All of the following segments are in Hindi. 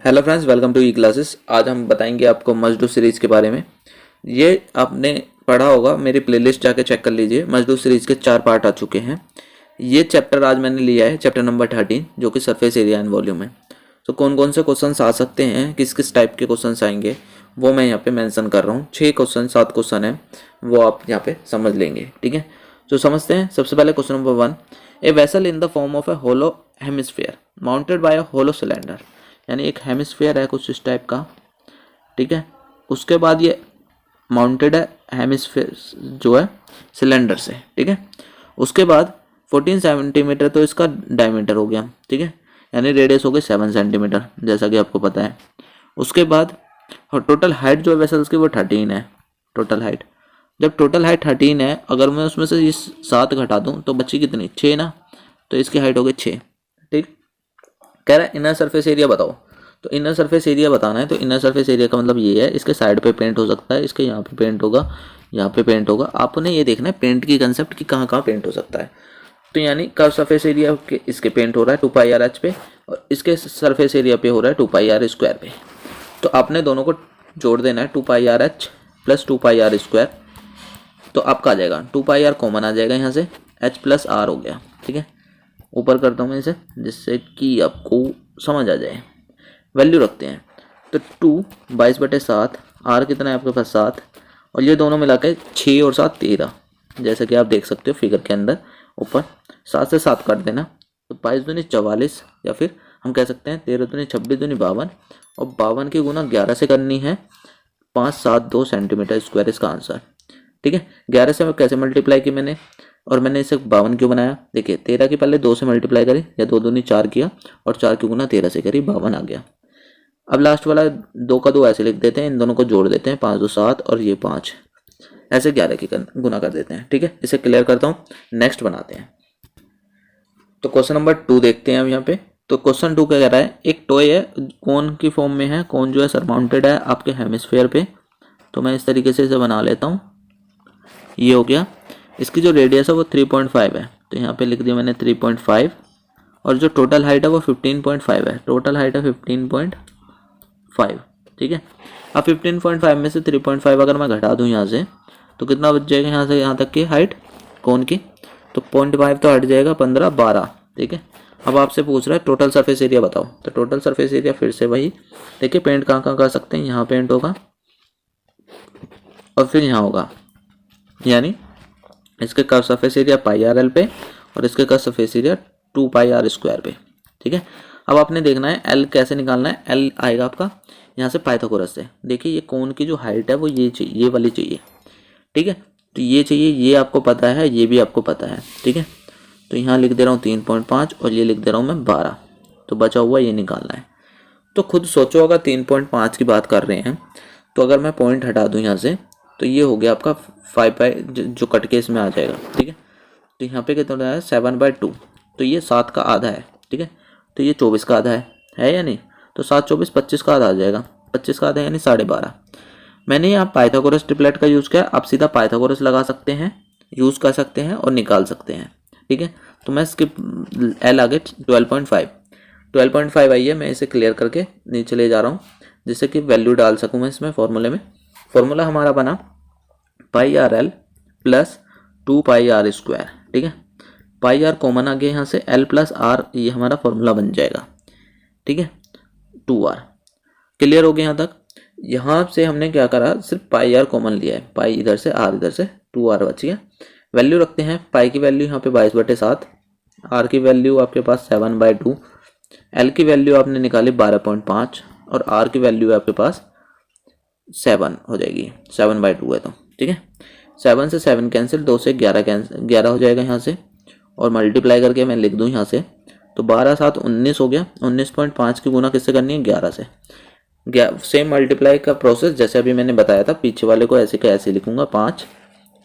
Hello friends, welcome to E classes. आज हम बताएंगे आपको मजदूर सीरीज़ के बारे में। ये आपने पढ़ा होगा, मेरी प्लेलिस्ट जाके चेक कर लीजिए। मजदूर सीरीज़ के 4 पार्ट आ चुके हैं। ये चैप्टर आज मैंने लिया है, चैप्टर नंबर 13, जो कि सरफेस एरिया एंड वॉल्यूम है। तो कौन कौन से क्वेश्चन आ सकते हैं, किस किस टाइप के क्वेश्चन आएंगे, वो मैं यहाँ पे मेंशन कर रहा हूँ। 6 क्वेश्चन 7 क्वेश्चन है, वो आप यहाँ पे समझ लेंगे। ठीक है, तो समझते हैं। सबसे पहले question number 1, a vessel in the form of a hollow hemisphere mounted by a hollow cylinder. यानी एक हेमिस्फीयर है कुछ इस टाइप का। ठीक है, उसके बाद ये माउंटेड है हेमिस्फीयर जो है सिलेंडर से। ठीक है, उसके बाद 14 सेंटीमीटर तो इसका डायमीटर हो गया। ठीक है, यानी रेडियस हो गई 7 सेंटीमीटर, जैसा कि आपको पता है। उसके बाद टोटल हाइट जो है वेसल्स की वो 13 है। टोटल हाइट, जब टोटल हाइट 13 है, अगर मैं उसमें से इस 7 घटा दूं तो बची कितनी, 6 ना। तो इसकी हाइट हो गई 6। ठीक, कह रहा है इनर सरफेस एरिया बताओ। तो इनर सरफेस एरिया बताना है, तो इनर सरफेस एरिया का मतलब ये है, इसके साइड पे पेंट हो सकता है, इसके यहाँ पे पेंट होगा, यहाँ पे पेंट होगा। आपने ये देखना है पेंट की कंसेप्ट की कहाँ कहाँ पेंट हो सकता है। तो यानी कर्व सरफेस एरिया के इसके पेंट हो रहा है 2πr/h पे, और इसके सरफेस एरिया पे हो रहा है 2πr² पे। तो आपने दोनों को जोड़ देना है, 2πr/h प्लस 2πr²। तो आपका आ जाएगा 2πr कॉमन आ जाएगा यहाँ से, h प्लस r हो गया। ठीक है, ऊपर करता हूँ मैं इसे जिससे कि आपको समझ आ जाए। वैल्यू रखते हैं, तो 2 22/7, r कितना है आपके पास 7, और ये दोनों मिला के 6 और 7 13, जैसा कि आप देख सकते हो फिगर के अंदर। ऊपर 7 से 7 काट देना, तो 22 दूनी 44, या फिर हम कह सकते हैं 13 दूनी 26 दूनी 52, और 52 की गुना 11 से करनी है। 572 सेंटीमीटर स्क्वायर इसका आंसर। ठीक है, 11 से कैसे मल्टीप्लाई की मैंने, और मैंने इसे 52 क्यों बनाया। देखिए 13 की पहले 2 से मल्टीप्लाई करी, या 2 दूनी 4 किया, और 4 की गुना 13 से करी, 52 आ गया। अब लास्ट वाला 2 का 2 ऐसे लिख देते हैं, इन दोनों को जोड़ देते हैं, 5 2 7 और ये 5, ऐसे 11 की गुना कर देते हैं। ठीक है, इसे क्लियर करता हूँ, नेक्स्ट बनाते हैं। तो क्वेश्चन नंबर 2 देखते हैं अब यहाँ पे। तो क्वेश्चन 2 क्या कह रहा है, एक टॉय है, कोन की फॉर्म में है, कोन जो है सरमाउंटेड है आपके हेमिस्फीयर पे। तो मैं इस तरीके से इसे बना लेता हूँ। ये हो गया, इसकी जो रेडियस है वो 3.5 है, तो यहाँ पे लिख दिया मैंने 3.5, और जो टोटल हाइट है वो 15.5 है। टोटल हाइट है 15.5। ठीक है, अब 15.5 में से 3.5 अगर मैं घटा दूँ यहाँ से, तो कितना बच जाएगा यहाँ से यहाँ तक की हाइट कोन की। तो 0.5 तो हट जाएगा, 15 12। ठीक है, अब आपसे पूछ रहा है टोटल सरफेस एरिया बताओ। तो टोटल सरफेस एरिया फिर से वही, देखिए पेंट कहाँ कहाँ कर सकते हैं, यहाँ पेंट होगा और फिर यहाँ होगा, यानी इसके कर्व सरफेस एरिया πrl पे, और इसके कर्व सरफेस एरिया 2πr² पे। ठीक है, अब आपने देखना है l कैसे निकालना है। l आएगा आपका यहाँ से पाइथागोरस से। देखिए ये कोन की जो हाइट है वो ये चाहिए, ये वाली चाहिए। ठीक है, तो ये चाहिए, ये आपको पता है, ये भी आपको पता है। ठीक है, तो यहाँ लिख दे रहा हूँ 3.5, और ये लिख दे रहा हूँ मैं 12। तो बचा हुआ ये निकालना है। तो खुद सोचो, अगर 3.5 की बात कर रहे हैं, तो अगर मैं पॉइंट हटा दूँ यहाँ से, तो ये हो गया आपका 5 जो कट के इसमें आ जाएगा। ठीक है, तो यहाँ पे कितना है 7/2, तो ये 7 का आधा है। ठीक है, तो ये 24 का आधा है या नहीं। तो 7 24 25 का आधा आ जाएगा, 25 का आधा यानी 12.5। मैंने यहाँ पाइथागोरस ट्रिपलेट का यूज़ किया, आप सीधा पाइथागोरस लगा सकते हैं, यूज़ कर सकते हैं और निकाल सकते हैं। ठीक है, तो मैं इसके एल आगे 12.5 आई है, मैं इसे क्लियर करके नीचे ले जा रहा हूँ, जिससे कि वैल्यू डाल सकूँ मैं इसमें फॉर्मूले में। फॉर्मूला हमारा बना πrl प्लस 2πr²। ठीक है, πr कॉमन आ गया यहाँ से, l प्लस r ये हमारा फॉर्मूला बन जाएगा। ठीक है, 2r क्लियर हो गया यहाँ तक। यहाँ से हमने क्या करा, सिर्फ πr कॉमन लिया है, पाई इधर से r इधर से, 2r बच गया। वैल्यू रखते हैं, पाई की वैल्यू यहाँ पे 22/7, r की वैल्यू आपके पास 7/2, l की वैल्यू आपने निकाली 12.5, और r की वैल्यू आपके पास 7 हो जाएगी, 7/2 है तो। ठीक है, 7 से 7 कैंसिल, 2 से 11 कैंसिल, 11 हो जाएगा यहाँ से, और मल्टीप्लाई करके मैं लिख दूँ यहाँ से, तो 12 7 19 हो गया। 19.5 की गुना किससे करनी है, 11 से। सेम मल्टीप्लाई का प्रोसेस जैसे अभी मैंने बताया था, पीछे वाले को ऐसे का ऐसे लिखूंगा 5।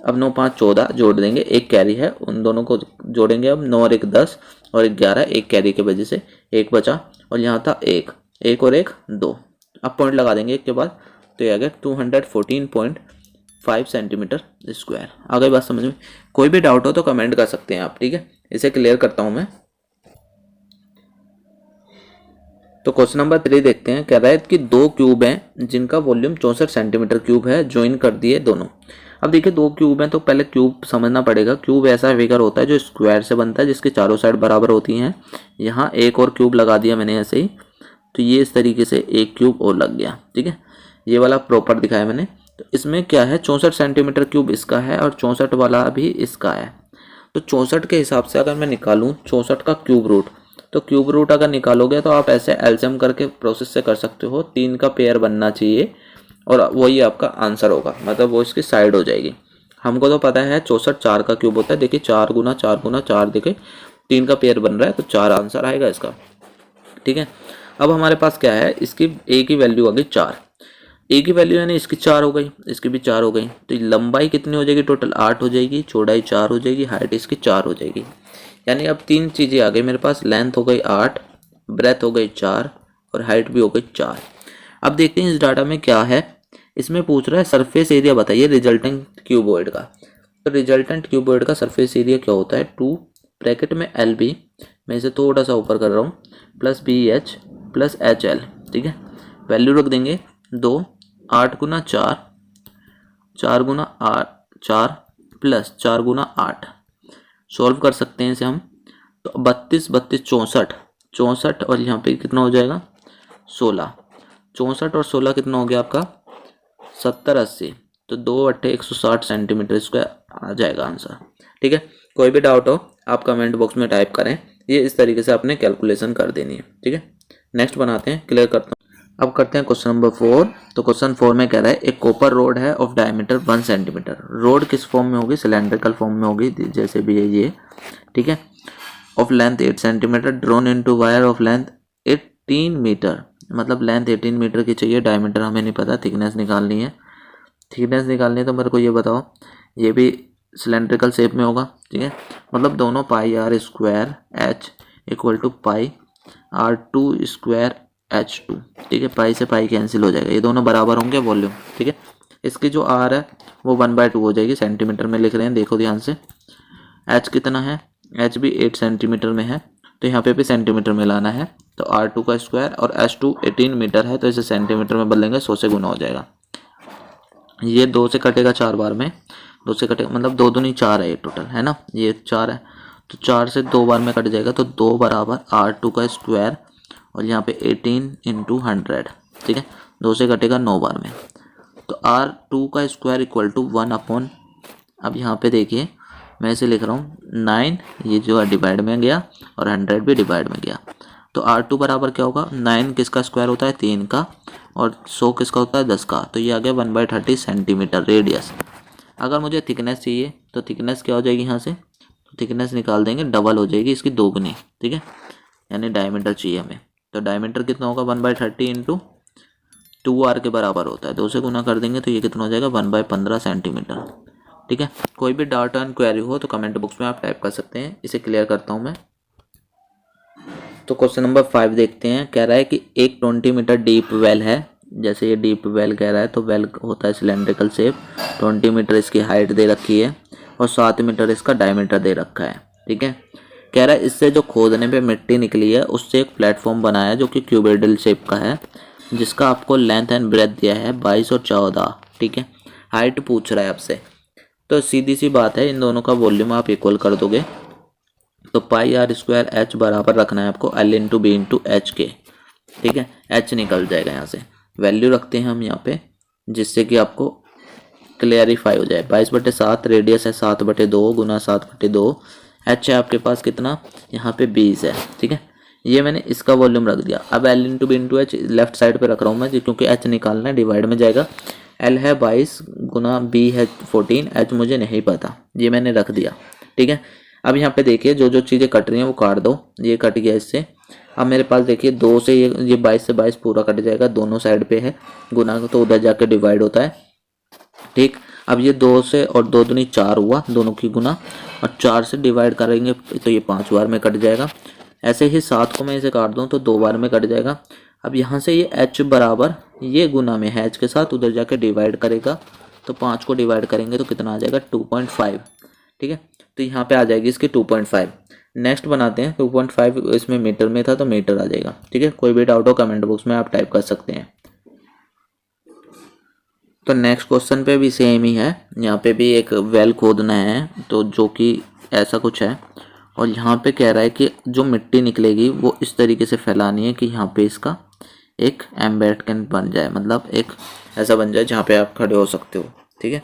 अब 9 5 14 जोड़ देंगे, एक कैरी है, उन दोनों को जोड़ेंगे। अब 9 और 1 10, और 11, एक कैरी के वजह से एक बचा, और यहाँ था 1 1 और 1 2। अब पॉइंट लगा देंगे एक के बाद, तो ये आ गया 214.5 सेंटीमीटर स्क्वायर। आ गई बात समझ में। कोई भी डाउट हो तो कमेंट कर सकते हैं आप। ठीक है, इसे क्लियर करता हूँ मैं। तो क्वेश्चन नंबर 3 देखते हैं। कह रहा है कि दो क्यूब हैं जिनका वॉल्यूम 64 सेंटीमीटर क्यूब है, ज्वाइन कर दिए दोनों। अब देखिए दो क्यूब हैं तो पहले क्यूब समझना पड़ेगा। क्यूब ऐसा फिगर होता है जो स्क्वायर से बनता है, जिसकी चारों साइड बराबर होती हैं। यहाँ एक और क्यूब लगा दिया मैंने ऐसे ही, तो ये इस तरीके से एक क्यूब और लग गया। ठीक है, ये वाला प्रॉपर दिखाया मैंने। तो इसमें क्या है, 64 सेंटीमीटर क्यूब इसका है और 64 वाला भी इसका है। तो 64 के हिसाब से अगर मैं निकालूं 64 का क्यूब रूट, तो क्यूब रूट अगर निकालोगे तो आप ऐसे एलसीएम करके प्रोसेस से कर सकते हो। 3 का पेयर बनना चाहिए और वही आपका आंसर होगा, मतलब वो इसकी साइड हो जाएगी। हमको तो पता है 64 4 का क्यूब होता है। देखिए 4 गुना 4 गुना 4, देखिए 3 का पेयर बन रहा है तो 4 आंसर आएगा इसका। ठीक है, अब हमारे पास क्या है, इसकी ए की वैल्यू आ गई 4। ए की वैल्यू यानी इसकी 4 हो गई, इसकी भी 4 हो गई। तो लंबाई कितनी हो जाएगी, टोटल 8 हो जाएगी, चौड़ाई 4 हो जाएगी, हाइट इसकी 4 हो जाएगी। यानी अब 3 चीज़ें आ गई मेरे पास। लेंथ हो गई 8, ब्रेथ हो गई 4 और हाइट भी हो गई 4। अब देखते हैं इस डाटा में क्या है। इसमें पूछ रहा है सरफेस एरिया बताइए रिजल्टेंट क्यूबॉइड का। तो रिजल्टेंट क्यूबॉइड का सरफेस एरिया क्या होता है, 2 ब्रैकेट में एल बी, मैं इसे थोड़ा सा ऊपर कर रहा हूँ, plus B H plus H L. ठीक है, वैल्यू रख देंगे 2, 8 गुना 4, 4 गुना 8 4 प्लस 4 गुना 8। सॉल्व कर सकते हैं इसे हम। तो 32 32 64, 64 और यहाँ पे कितना हो जाएगा 16। 64 और 16 कितना हो गया आपका 70 80। तो 2 अट्ठे 160 सेंटीमीटर स्क्वायर आ जाएगा आंसर। ठीक है, कोई भी डाउट हो आप कमेंट बॉक्स में टाइप करें। ये इस तरीके से आपने कैलकुलेशन कर देनी है। ठीक है, नेक्स्ट बनाते हैं, क्लियर करता हूँ। अब करते हैं क्वेश्चन नंबर 4। तो क्वेश्चन 4 में कह रहा है एक कॉपर रोड है ऑफ डायमीटर 1 सेंटीमीटर। रोड किस फॉर्म में होगी, सिलेंड्रिकल फॉर्म में होगी जैसे भी है ये। ठीक है, of length 8 centimetre drawn into wire of length 18 metre. मतलब लेंथ 18 मीटर की चाहिए, डायमीटर हमें नहीं पता, थिकनेस निकालनी है। थिकनेस निकालनी है तो मेरे को ये बताओ, ये भी सिलेंड्रिकल शेप में होगा। ठीक है, मतलब दोनों pi r square h equal to pi r two square h two. ठीक है, पाई से पाई कैंसिल हो जाएगा, ये दोनों बराबर होंगे वॉल्यूम। ठीक है, इसकी जो आर है वो 1/2 हो जाएगी, सेंटीमीटर में लिख रहे हैं, देखो ध्यान से। एच कितना है, एच भी 8 सेंटीमीटर में है, तो यहाँ पे भी सेंटीमीटर में लाना है। तो R2 का स्क्वायर और H2 18 मीटर है, तो इसे सेंटीमीटर में बदलेंगे, 100 से गुना हो जाएगा। ये 2 से कटेगा 4 बार में, 2 से कटेगा मतलब 2 दूनी 4 है ये टोटल, है ना, ये 4 है। तो 4 से 2 बार में कट जाएगा, तो 2 बराबर R2 का स्क्वायर और यहाँ पे 18 इंटू 100। ठीक है, 2 से कटेगा 9 बार में। तो R2 का स्क्वायर इक्वल टू 1/। अब यहाँ पे देखिए मैं इसे लिख रहा हूँ 9, ये जो है डिवाइड में गया और 100 भी डिवाइड में गया। तो R2 बराबर क्या होगा, 9 किसका स्क्वायर होता है 3 का, और 100 किसका होता है 10 का। तो ये आ गया 1/30 सेंटीमीटर रेडियस। अगर मुझे थिकनेस चाहिए तो थिकनेस क्या हो जाएगी, यहाँ से थिकनेस निकाल देंगे, डबल हो जाएगी इसकी, दोगुनी। ठीक है, यानी डायमीटर चाहिए हमें। तो डायमीटर कितना होगा 1/30 इंटू 2R के बराबर होता है, 2 से गुना कर देंगे तो ये कितना हो जाएगा 1/15 सेंटीमीटर। ठीक है, कोई भी डाउट एंड क्वेरी हो तो कमेंट बॉक्स में आप टाइप कर सकते हैं। इसे क्लियर करता हूँ मैं। तो क्वेश्चन नंबर 5 देखते हैं। कह रहा है कि एक 20 मीटर डीप वेल है, जैसे ये डीप वेल कह रहा है, तो वेल होता है सिलेंड्रिकल शेप। 20 मीटर इसकी हाइट दे रखी है और 7 मीटर इसका डायमीटर दे रखा है। ठीक है, कह रहा है इससे जो खोदने पे मिट्टी निकली है उससे एक प्लेटफॉर्म बनाया है जो कि क्यूबोइडल शेप का है, जिसका आपको लेंथ एंड ब्रेथ दिया है 22 और 14। ठीक है, हाइट पूछ रहा है आपसे, तो सीधी सी बात है, इन दोनों का वॉल्यूम आप इक्वल कर दोगे। तो पाई आर स्क्वायर एच बराबर रखना है आपको L into B into H के। ठीक है, एच निकल जाएगा यहाँ से, वैल्यू रखते हैं हम यहाँ पे जिससे कि आपको क्लियरिफाई हो जाए। 22/7 रेडियस है 7/2 गुना 7/2। एच है आपके पास कितना, यहाँ पे 20 है। ठीक है, ये मैंने इसका वॉल्यूम रख दिया। अब L into B into H left side पे रख रहा हूँ मैं, क्योंकि एच निकालना है, डिवाइड में जाएगा। एल है 22 गुना बी है 14, एच मुझे नहीं पता, ये मैंने रख दिया। ठीक है, अब यहाँ पे देखिए जो जो चीज़ें कट रही हैं वो काट दो, ये कट गया इससे। अब मेरे पास देखिए 2 से ये 22 से 22 पूरा कट जाएगा, दोनों साइड पे है, गुना तो उधर जाके डिवाइड होता है। ठीक, अब ये 2 से और 2 दूनी 4 हुआ, दोनों की गुना, और 4 से डिवाइड करेंगे तो ये 5 बार में कट जाएगा। ऐसे ही 7 को मैं इसे काट दूँ तो 2 बार में कट जाएगा। अब यहाँ से ये h बराबर ये गुना में है h के साथ, उधर जाके डिवाइड करेगा, तो 5 को डिवाइड करेंगे तो कितना आ जाएगा 2.5। ठीक है, तो यहाँ पे आ जाएगी इसकी 2.5। नेक्स्ट बनाते हैं 2.5 इसमें मीटर में था तो मीटर आ जाएगा। ठीक है, कोई भी डाउट हो कमेंट बॉक्स में आप टाइप कर सकते हैं। तो नेक्स्ट क्वेश्चन पे भी सेम ही है, यहाँ पे भी एक वेल खोदना है तो जो कि ऐसा कुछ है, और यहाँ पे कह रहा है कि जो मिट्टी निकलेगी वो इस तरीके से फैलानी है कि यहाँ पे इसका एक एम्बेडमेंट बन जाए, मतलब एक ऐसा बन जाए जहाँ पे आप खड़े हो सकते हो। ठीक है,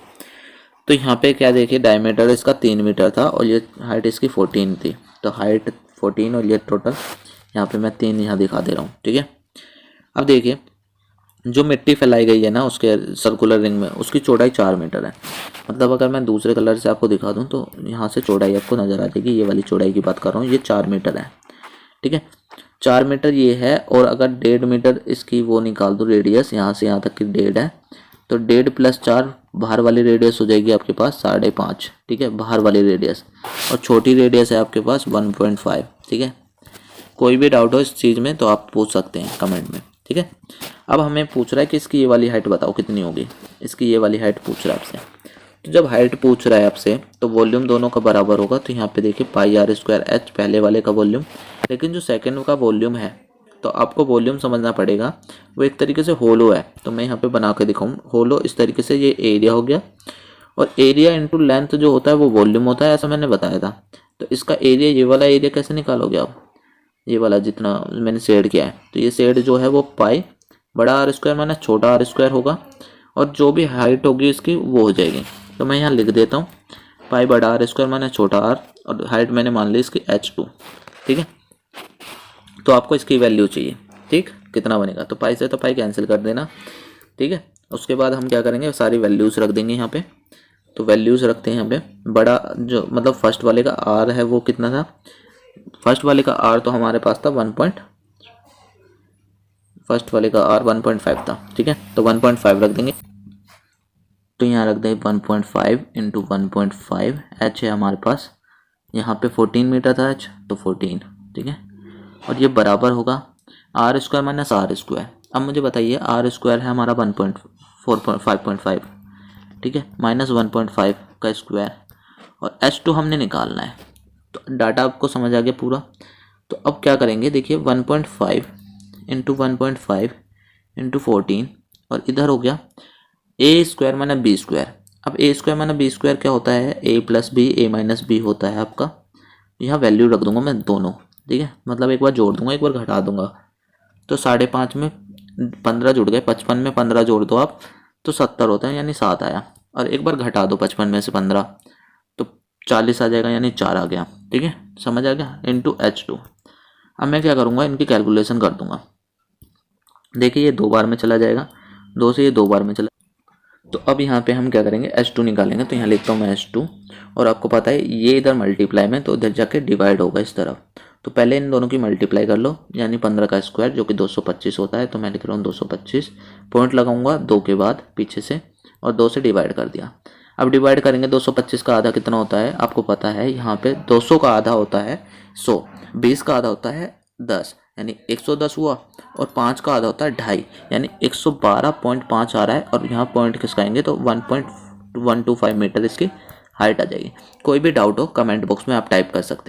तो यहाँ पे क्या देखिए, डायमीटर इसका 3 मीटर था और ये हाइट इसकी 14 थी, तो हाइट 14 और ये टोटल यहाँ पे मैं 3 यहाँ दिखा दे रहा हूँ। ठीक है, अब देखिए जो मिट्टी फैलाई गई है ना उसके सर्कुलर रिंग में, उसकी चौड़ाई 4 मीटर है। मतलब अगर मैं दूसरे कलर से आपको दिखा दूं तो यहाँ से चौड़ाई आपको नज़र आ जाएगी, ये वाली चौड़ाई की बात कर रहा हूँ, ये 4 मीटर है। ठीक है, 4 मीटर ये है, और अगर 1.5 मीटर इसकी वो निकाल दूँ रेडियस, यहाँ से यहाँ तक की 1.5 है, तो 1.5 + 4 बाहर वाली रेडियस हो जाएगी आपके पास 5.5। ठीक है, बाहर वाली रेडियस, और छोटी रेडियस है आपके पास 1.5। ठीक है, कोई भी डाउट हो इस चीज़ में तो आप पूछ सकते हैं कमेंट में। ठीक है, अब हमें पूछ रहा है कि इसकी ये वाली हाइट बताओ कितनी होगी, इसकी ये वाली हाइट पूछ रहा है आपसे। तो जब हाइट पूछ रहा है आपसे तो वॉल्यूम दोनों का बराबर होगा, तो यहाँ पे देखिए πr² पहले वाले का वॉल्यूम, लेकिन जो सेकंड का वॉल्यूम है तो आपको वॉल्यूम समझना पड़ेगा, वो एक तरीके से होलो है। तो मैं यहाँ पे बना के दिखाऊँ होलो, इस तरीके से ये एरिया हो गया, और एरिया इंटू लेंथ जो होता है वो वॉल्यूम होता है, ऐसा मैंने बताया था। तो इसका एरिया, ये वाला एरिया कैसे निकालोगे आप, ये वाला जितना मैंने शेड किया है, तो ये शेड जो है वो पाई बड़ा R² माना छोटा R² होगा, और जो भी हाइट होगी इसकी वो हो जाएगी। तो मैं यहाँ लिख देता हूँ पाई बड़ा R² माना छोटा r, और हाइट मैंने मान ली इसकी h2। ठीक है, तो आपको इसकी वैल्यू चाहिए। ठीक, कितना बनेगा, तो पाई से तो पाई कैंसिल कर देना। ठीक है, उसके बाद हम क्या करेंगे, सारी वैल्यूज़ रख देंगे यहाँ पे। तो वैल्यूज़ रखते हैं यहाँ पे, बड़ा जो मतलब फर्स्ट वाले का r है वो कितना था, फर्स्ट वाले का r तो हमारे पास था 1.5 था। ठीक है, तो 1.5 रख देंगे, तो यहाँ रख देंगे 1.5 × 1.5, h है हमारे पास, यहाँ पे 14 मीटर था h, तो 14। ठीक है, और ये बराबर होगा R² - R²। अब मुझे बताइए R² है हमारा 5.5, ठीक है, -1.5 का स्क्वायर, और h2 हमने निकालना है। तो डाटा आपको समझ आ गया पूरा। तो अब क्या करेंगे, देखिए 1.5 × 1.5 × 14, और इधर हो गया A² - B²। अब A² - B² क्या होता है, A + B A - B होता है आपका। यहाँ वैल्यू रख दूंगा मैं दोनों। ठीक है, मतलब एक बार जोड़ दूंगा एक बार घटा दूंगा, तो 5.5 में 15 जुड़ गए, 55 में 15 जोड़ दो आप तो 70 होता है, यानी 7 आया, और एक बार घटा दो 55 में से 15 तो 40 आ जाएगा, यानी 4 आ गया। ठीक है, समझ आ गया, इंटू H2। अब मैं क्या करूँगा, इनकी कैलकुलेशन कर दूंगा। देखिए ये 2 बार में चला जाएगा, 2 से ये 2 बार में चला। तो अब यहाँ पे हम क्या करेंगे, H2 निकालेंगे। तो यहाँ लिखता हूँ मैं H2, और आपको पता है ये इधर मल्टीप्लाई में, तो इधर जाके डिवाइड होगा इस तरफ। तो पहले इन दोनों की मल्टीप्लाई कर लो, यानी 15 का स्क्वायर जो कि 225 होता है। तो मैं लिख रहा हूँ 225, पॉइंट लगाऊंगा 2 के बाद पीछे से, और 2 से डिवाइड कर दिया। अब डिवाइड करेंगे, 225 का आधा कितना होता है आपको पता है, यहाँ पे 200 का आधा होता है 100, 20 का आधा होता है 10, यानी 110 हुआ, और 5 का आधा होता है 2.5, यानी 112.5 आ रहा है। और यहाँ पॉइंट किसका आएंगे, तो 1.125 मीटर इसकी हाइट आ जाएगी। कोई भी डाउट हो कमेंट बॉक्स में आप टाइप कर सकते हैं।